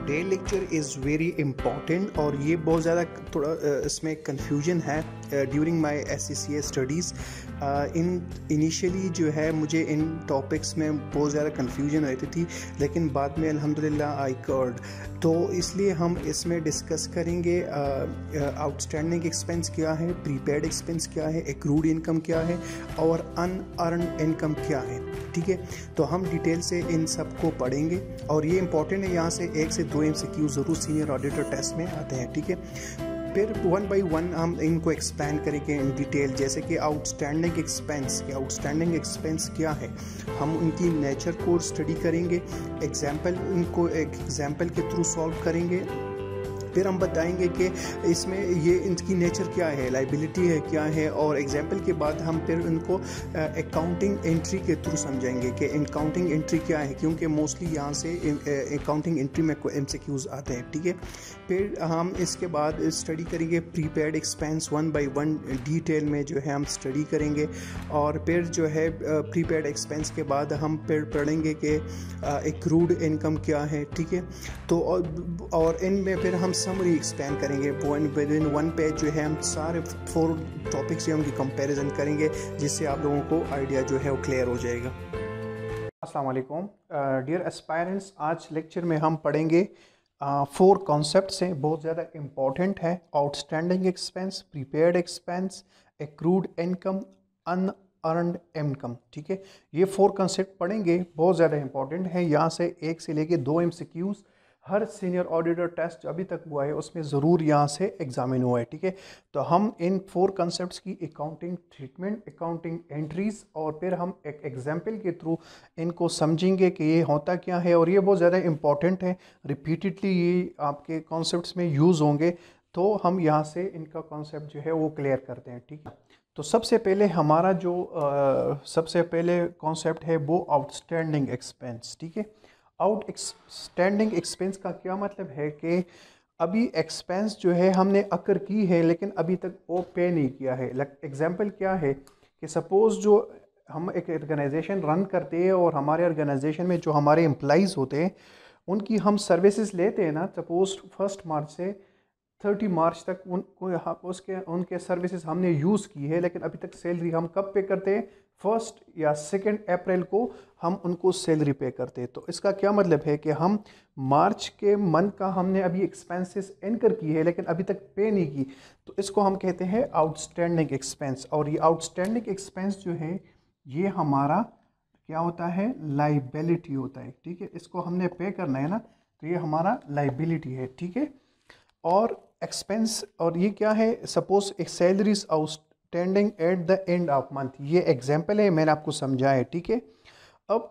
Today lecture is very important और ये बहुत ज़्यादा थोड़ा इसमें कन्फ्यूजन है ड्यूरिंग माय एससीसीए स्टडीज़। इनिशियली जो है मुझे इन टॉपिक्स में बहुत ज़्यादा कन्फ्यूजन रहती थी, लेकिन बाद में अल्हम्दुलिल्लाह आई कर्ड। तो इसलिए हम इसमें डिस्कस करेंगे आउटस्टैंडिंग एक्सपेंस क्या है, प्रीपेड एक्सपेंस क्या है, एक्रूड इनकम क्या है और अनअर्न्ड इनकम क्या है। ठीक है, तो हम डिटेल से इन सब को पढ़ेंगे और ये इंपॉर्टेंट है, यहाँ से 1 से 2 MCQ ज़रूर सीनियर ऑडिटर टेस्ट में आते हैं। ठीक है, फिर 1 बाई 1 हम इनको एक्सपैंड करेंगे इन डिटेल, जैसे कि आउटस्टैंडिंग एक्सपेंस क्या है, हम उनकी नेचर को स्टडी करेंगे, इनको एक एग्जाम्पल के थ्रू सॉल्व करेंगे। फिर हम बताएंगे कि इसमें ये इनकी नेचर क्या है, लाइबिलिटी है क्या है, और एग्जाम्पल के बाद हम फिर उनको अकाउंटिंग एंट्री के थ्रू समझाएंगे कि अकाउंटिंग एंट्री क्या है, क्योंकि मोस्टली यहाँ से अकाउंटिंग एंट्री में MCQs आते हैं। ठीक है, फिर हम इसके बाद स्टडी करेंगे प्रीपेड एक्सपेंस 1 बाई 1 डिटेल में जो है हम स्टडी करेंगे। और फिर जो है प्रीपेड एक्सपेंस के बाद हम फिर पढ़ेंगे कि एक्रूड इनकम क्या है। ठीक है, तो और इनमें फिर हम समरी एक्सप्लेन करेंगे विद इन 1 पेज, जो है हम सारे 4 टॉपिक्स से उनकी कंपैरिजन करेंगे, जिससे आप लोगों को आइडिया जो है वो क्लियर हो जाएगा। अस्सलाम वालेकुम डियर एस्पायरेंट्स, आज लेक्चर में हम पढ़ेंगे 4 कॉन्सेप्ट्स हैं, बहुत ज़्यादा इम्पॉर्टेंट है। Outstanding expense, prepaid expense, accrued income, unearned income. ठीक है, ये 4 कॉन्सेप्ट पढ़ेंगे, बहुत ज़्यादा इंपॉर्टेंट है। यहाँ से 1 से लेके 2 MCQs हर सीनियर ऑडिटर टेस्ट जो अभी तक हुआ है उसमें ज़रूर यहाँ से एग्जामिन हुआ है। ठीक है, तो हम इन 4 कॉन्सेप्ट्स की अकाउंटिंग ट्रीटमेंट, अकाउंटिंग एंट्रीज, और फिर हम एक एग्जाम्पल के थ्रू इनको समझेंगे कि ये होता क्या है, और ये बहुत ज़्यादा इंपॉर्टेंट है, रिपीटेडली ये आपके कॉन्सेप्ट्स में यूज़ होंगे। तो हम यहाँ से इनका कॉन्सेप्ट जो है वो क्लियर करते हैं। ठीक है, तो सबसे पहले हमारा जो सबसे पहले कॉन्सेप्ट है वो आउटस्टैंडिंग एक्सपेंस। ठीक है, आउटस्टैंडिंग एक्सपेंस का क्या मतलब है कि अभी एक्सपेंस जो है हमने अकर की है, लेकिन अभी तक वो पे नहीं किया है। एग्जांपल क्या है कि सपोज़ जो हम एक ऑर्गेनाइजेशन रन करते हैं और हमारे ऑर्गेनाइजेशन में जो हमारे एम्प्लॉइज़ होते हैं उनकी हम सर्विसेज लेते हैं ना, सपोज 1 मार्च से 30 मार्च तक उनके सर्विसेज हमने यूज़ की है, लेकिन अभी तक सैलरी हम कब पे करते हैं, 1 या 2 अप्रैल को हम उनको सैलरी पे करते हैं। तो इसका क्या मतलब है कि हम मार्च के मंथ का हमने अभी एक्सपेंसेस इनकर की है, लेकिन अभी तक पे नहीं की, तो इसको हम कहते हैं आउटस्टैंडिंग एक्सपेंस। और ये आउटस्टैंडिंग एक्सपेंस जो है ये हमारा क्या होता है, लाइबिलिटी होता है। ठीक है, इसको हमने पे करना है ना, तो ये हमारा लाइबिलिटी है। ठीक है, और एक्सपेंस, और ये क्या है, सपोज एक salaries outstanding at the end of month, ये एग्जांपल है, मैंने आपको समझाया है। ठीक है, अब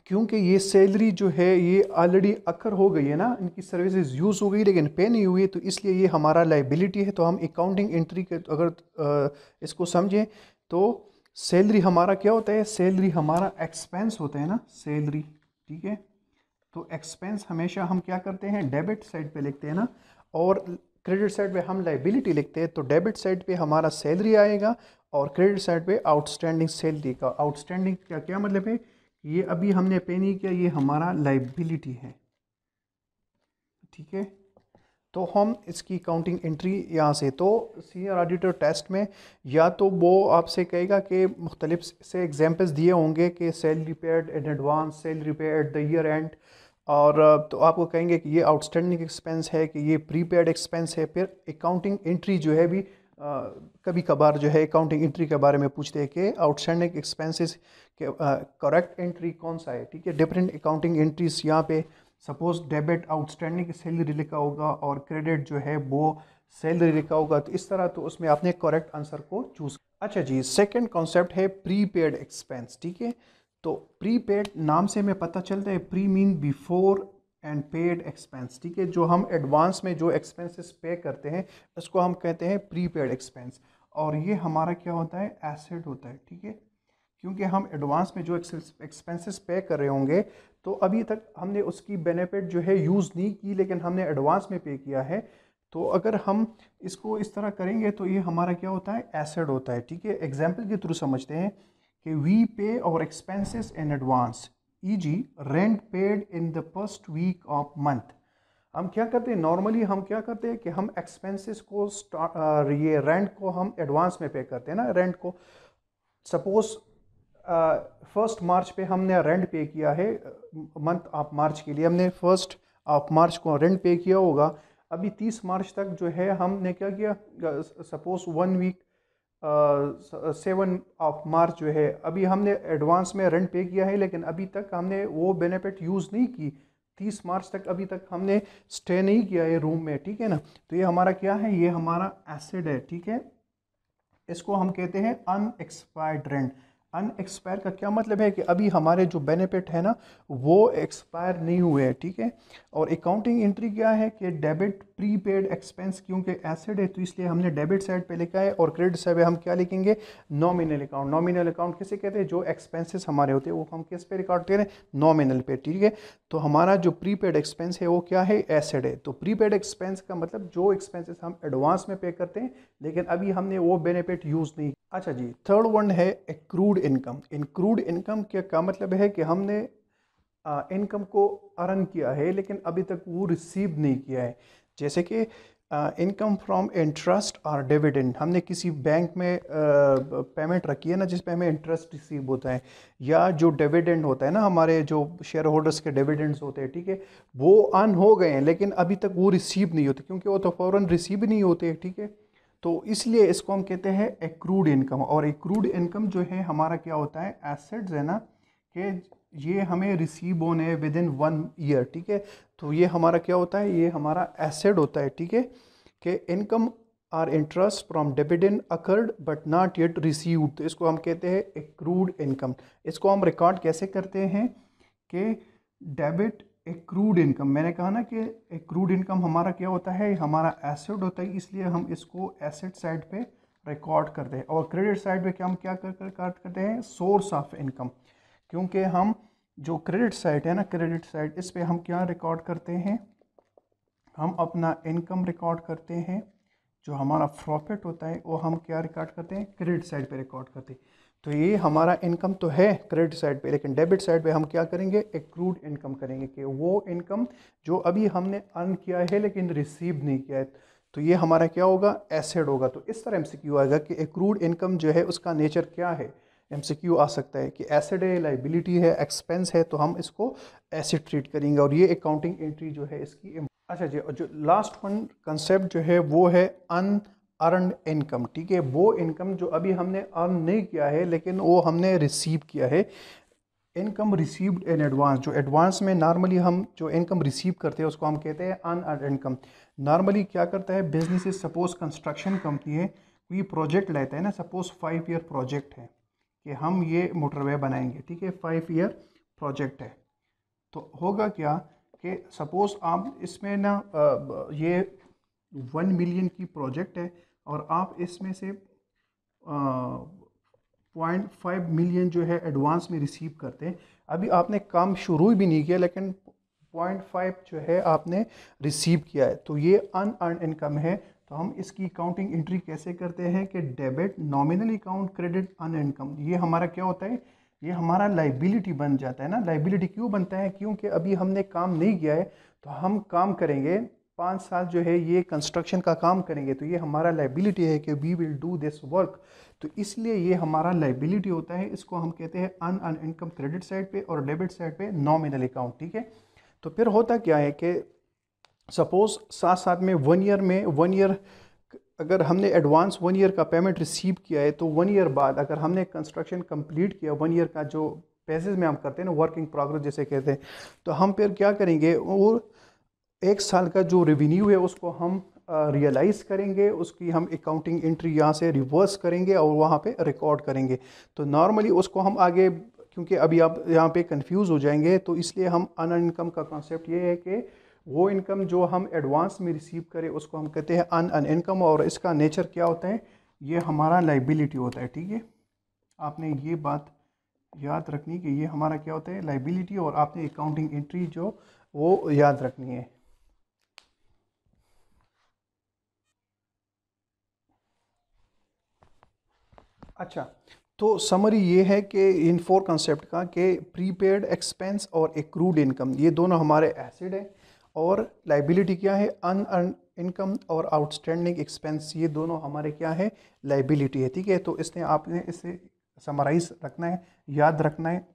क्योंकि ये सैलरी जो है ये ऑलरेडी अकर हो गई है ना, इनकी सर्विसेज यूज़ हो गई लेकिन पे नहीं हुई, तो इसलिए ये हमारा लाइबिलिटी है। तो हम अकाउंटिंग एंट्री के अगर इसको समझें तो सैलरी हमारा क्या होता है, सैलरी हमारा एक्सपेंस होता है ना, सैलरी। ठीक है, तो एक्सपेंस हमेशा हम क्या करते हैं, डेबिट साइड पे लिखते हैं ना, और क्रेडिट साइड पे हम लाइबिलिटी लिखते हैं। तो डेबिट साइड पे हमारा सैलरी आएगा और क्रेडिट साइड पे आउटस्टैंडिंग सैलरी का। आउटस्टैंडिंग का क्या मतलब है, ये अभी हमने पे नहीं किया, ये हमारा लाइबिलिटी है। ठीक है, तो हम इसकी काउंटिंग एंट्री यहाँ से, तो सीनियर ऑडिटर टेस्ट में या तो वो आपसे कहेगा कि मुख्तलिफ से एग्जाम्पल्स दिए होंगे कि salary paid in advance, salary पे एट द ईयर एंड, और तो आपको कहेंगे कि ये आउटस्टैंडिंग एक्सपेंस है, कि ये प्रीपेड एक्सपेंस है। फिर अकाउंटिंग एंट्री जो है भी कभी कभार जो है अकाउंटिंग एंट्री के बारे में पूछते हैं कि आउटस्टैंडिंग एक्सपेंसेस के करेक्ट एंट्री कौन सा है। ठीक है, डिफरेंट अकाउंटिंग एंट्रीज यहाँ पे सपोज डेबिट आउटस्टैंडिंग सैलरी लिखा होगा और क्रेडिट जो है वो सैलरी लिखा होगा, तो इस तरह तो उसमें आपने करेक्ट आंसर को चूज। अच्छा जी, सेकंड कॉन्सेप्ट है प्रीपेड एक्सपेंस। ठीक है, तो प्रीपेड नाम से हमें पता चलता है, pre mean before and paid expense. ठीक है, जो हम एडवांस में जो एक्सपेंसेस पे करते हैं उसको हम कहते हैं प्रीपेड एक्सपेंस, और ये हमारा क्या होता है, एसेट होता है। ठीक है, क्योंकि हम एडवांस में जो एक्सपेंसेस पे कर रहे होंगे तो अभी तक हमने उसकी बेनिफिट जो है यूज़ नहीं की, लेकिन हमने एडवांस में पे किया है। तो अगर हम इसको इस तरह करेंगे तो ये हमारा क्या होता है, एसेट होता है। ठीक है, एग्जाम्पल के थ्रू समझते हैं कि we pay our expenses in advance. Eg. Rent paid in the first week of month. हम क्या करते हैं नॉर्मली, हम क्या करते हैं कि हम एक्सपेंसेस को ये रेंट को हम एडवांस में पे करते हैं ना रेंट को। सपोज 1 मार्च पे हमने रेंट पे किया है, मंथ ऑफ मार्च के लिए हमने 1 मार्च को रेंट पे किया होगा। अभी 30 मार्च तक जो है हमने क्या किया, सपोज 1 वीक 7 मार्च जो है अभी हमने एडवांस में रेंट पे किया है, लेकिन अभी तक हमने वो बेनिफिट यूज़ नहीं की। 30 मार्च तक अभी तक हमने स्टे नहीं किया है रूम में, ठीक है ना। तो ये हमारा क्या है, ये हमारा एसेट है, ठीक है। इसको हम कहते हैं अनएक्सपायर्ड रेंट। अनएक्सपायर का क्या मतलब है कि अभी हमारे जो बेनिफिट है ना वो एक्सपायर नहीं हुए हैं, ठीक है। और अकाउंटिंग एंट्री क्या है कि डेबिट प्रीपेड एक्सपेंस, क्योंकि एसेट है तो इसलिए हमने डेबिट साइड पे लिखा है, और क्रेडिट साइड पे हम क्या लिखेंगे, नॉमिनल अकाउंट। नॉमिनल अकाउंट किसे कहते हैं, जो एक्सपेंसेस हमारे होते हैं वो हम किस पे रिकॉर्ड करें, नॉमिनल पे, ठीक है। तो हमारा जो प्रीपेड एक्सपेंस है वो क्या है, एसेट है। तो प्रीपेड एक्सपेंस का मतलब जो एक्सपेंसेस हम एडवांस में पे करते हैं लेकिन अभी हमने वो बेनिफिट यूज़ नहीं। अच्छा जी, थर्ड वन है एक्रूड इनकम। इंक्रूड इनकम का मतलब है कि हमने इनकम को अर्न किया है लेकिन अभी तक वो रिसीव नहीं किया है। जैसे कि इनकम फ्रॉम इंटरेस्ट और डिविडेंड, हमने किसी बैंक में पेमेंट रखी है ना जिस पे हमें इंटरेस्ट रिसीव होता है, या जो डिविडेंड होता है ना, हमारे जो शेयर होल्डर्स के डिविडेंड्स होते हैं, ठीक है, वो अर्न हो गए हैं लेकिन अभी तक वो रिसीव नहीं होते, क्योंकि वो तो फ़ौरन रिसीव नहीं होते, ठीक है। तो इसलिए इसको हम कहते हैं एक्रूड इनकम। और एक्रूड इनकम जो है हमारा क्या होता है, एसेट्स है ना, कि ये हमें रिसीव होने विद इन 1 ईयर, ठीक है। तो ये हमारा क्या होता है, ये हमारा एसेट होता है, ठीक है। कि income or interest from dividend accrued but not yet received, तो इसको हम कहते हैं एक्रूड इनकम। इसको हम रिकॉर्ड कैसे करते हैं कि डेबिट एक्रूड इनकम, मैंने कहा ना कि एक्रूड इनकम हमारा क्या होता है, हमारा एसेट होता है, इसलिए हम इसको एसेट साइड पे रिकॉर्ड करते हैं। और क्रेडिट साइड पे क्या हम क्या रिकॉर्ड करते हैं, सोर्स ऑफ इनकम। क्योंकि हम जो क्रेडिट साइड है ना, क्रेडिट साइड, इस पे हम क्या रिकॉर्ड करते हैं, हम अपना इनकम रिकॉर्ड करते हैं। जो हमारा प्रॉफिट होता है वो हम क्या रिकॉर्ड करते हैं, क्रेडिट साइड पे रिकॉर्ड करते हैं। तो ये हमारा इनकम तो है क्रेडिट साइड पे, लेकिन डेबिट साइड पे हम क्या करेंगे, एक्रूड इनकम करेंगे, कि वो इनकम जो अभी हमने अर्न किया है लेकिन रिसीव नहीं किया है, तो ये हमारा क्या होगा, एसेट होगा। तो इस तरह एमसीक्यू आएगा कि एक्रूड इनकम जो है उसका नेचर क्या है। एमसीक्यू आ सकता है कि एसेट है, लाइबिलिटी है, एक्सपेंस है, तो हम इसको एसेट ट्रीट करेंगे, और ये अकाउंटिंग एंट्री जो है इसकी। अच्छा जी, जो लास्ट वन कंसेप्ट जो है वो है अन अर्नड इनकम, ठीक है। वो इनकम जो अभी हमने अर्न नहीं किया है लेकिन वो हमने रिसीव किया है। इनकम रिसीव्ड इन एडवांस, जो एडवांस में नॉर्मली हम जो इनकम रिसीव करते हैं उसको हम कहते हैं अन अर्नड इनकम। नॉर्मली क्या करता है बिजनेस, सपोज कंस्ट्रक्शन कंपनी है, कोई प्रोजेक्ट लेता है ना, सपोज 5 ईयर प्रोजेक्ट है कि हम ये मोटरवे बनाएंगे, ठीक है, 5 ईयर प्रोजेक्ट है। तो होगा क्या कि सपोज आप इसमें ना ये 1 मिलियन की प्रोजेक्ट है और आप इसमें से 0.5 मिलियन जो है एडवांस में रिसीव करते हैं। अभी आपने काम शुरू भी नहीं किया लेकिन 0.5 जो है आपने रिसीव किया है, तो ये अनअर्न्ड इनकम है। तो हम इसकी अकाउंटिंग एंट्री कैसे करते हैं कि डेबिट नॉमिनल अकाउंट क्रेडिट अन इनकम, ये हमारा क्या होता है, ये हमारा लाइबिलिटी बन जाता है ना। लाइबिलिटी क्यों बनता है, क्योंकि अभी हमने काम नहीं किया है, तो हम काम करेंगे 5 साल जो है ये कंस्ट्रक्शन का काम करेंगे, तो ये हमारा लाइबिलिटी है कि we will do this work, तो इसलिए ये हमारा लाइबिलिटी होता है। इसको हम कहते हैं अन इनकम क्रेडिट साइड पे, और डेबिट साइड पे नॉमिनल अकाउंट, ठीक है। तो फिर होता क्या है कि सपोज साथ साथ में 1 ईयर में 1 ईयर अगर हमने एडवांस 1 ईयर का पेमेंट रिसीव किया है, तो 1 ईयर बाद अगर हमने कंस्ट्रक्शन कंप्लीट किया 1 ईयर का, जो पैसेज में हम करते हैं ना, वर्क इन प्रोग्रेस जैसे कहते हैं, तो हम फिर क्या करेंगे, वो 1 साल का जो रेवेन्यू है उसको हम रियलाइज़ करेंगे, उसकी हम अकाउंटिंग एंट्री यहाँ से रिवर्स करेंगे और वहाँ पे रिकॉर्ड करेंगे। तो नॉर्मली उसको हम आगे, क्योंकि अभी आप यहाँ पे कंफ्यूज हो जाएंगे, तो इसलिए हम अन इनकम का कॉन्सेप्ट ये है कि वो इनकम जो हम एडवांस में रिसीव करें उसको हम कहते हैं अन इनकम, और इसका नेचर क्या होता है, ये हमारा लाइबिलिटी होता है, ठीक है। आपने ये बात याद रखनी कि ये हमारा क्या होता है, लाइबिलिटी, और आपने अकाउंटिंग एंट्री जो वो याद रखनी है। अच्छा, तो समरी ये है कि इन 4 कंसेप्ट का कि प्रीपेड एक्सपेंस और एक्रूड इनकम ये दोनों हमारे एसिड है, और लाइबिलिटी क्या है, अनअर्न इनकम और आउटस्टैंडिंग एक्सपेंस ये दोनों हमारे क्या है, लाइबिलिटी है। ठीक है, तो इसने आपने इसे समराइज रखना है, याद रखना है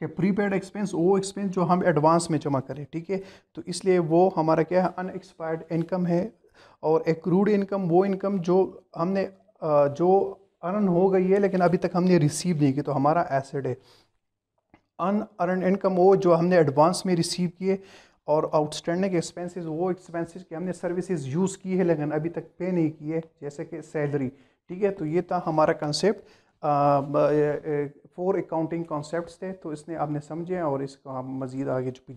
कि प्रीपेड एक्सपेंस वो एक्सपेंस जो हम एडवांस में जमा करें। ठीक है, तो इसलिए वो हमारा क्या है, अनएक्सपायर्ड इनकम है। और एक्रूड इनकम वो इनकम जो हमने जो अर्न हो गई है लेकिन अभी तक हमने रिसीव नहीं की, तो हमारा एसेट है। अनअर्न इनकम वो जो हमने एडवांस में रिसीव किए, और आउटस्टैंडिंग एक्सपेंसेस वो एक्सपेंसेस कि हमने सर्विसेज यूज़ की है लेकिन अभी तक पे नहीं की है, जैसे कि सैलरी। ठीक है, तो ये था हमारा कंसेप्ट। 4 अकाउंटिंग कॉन्सेप्ट्स थे, तो इसने आपने समझे और इसको हम मज़ीद आगे जो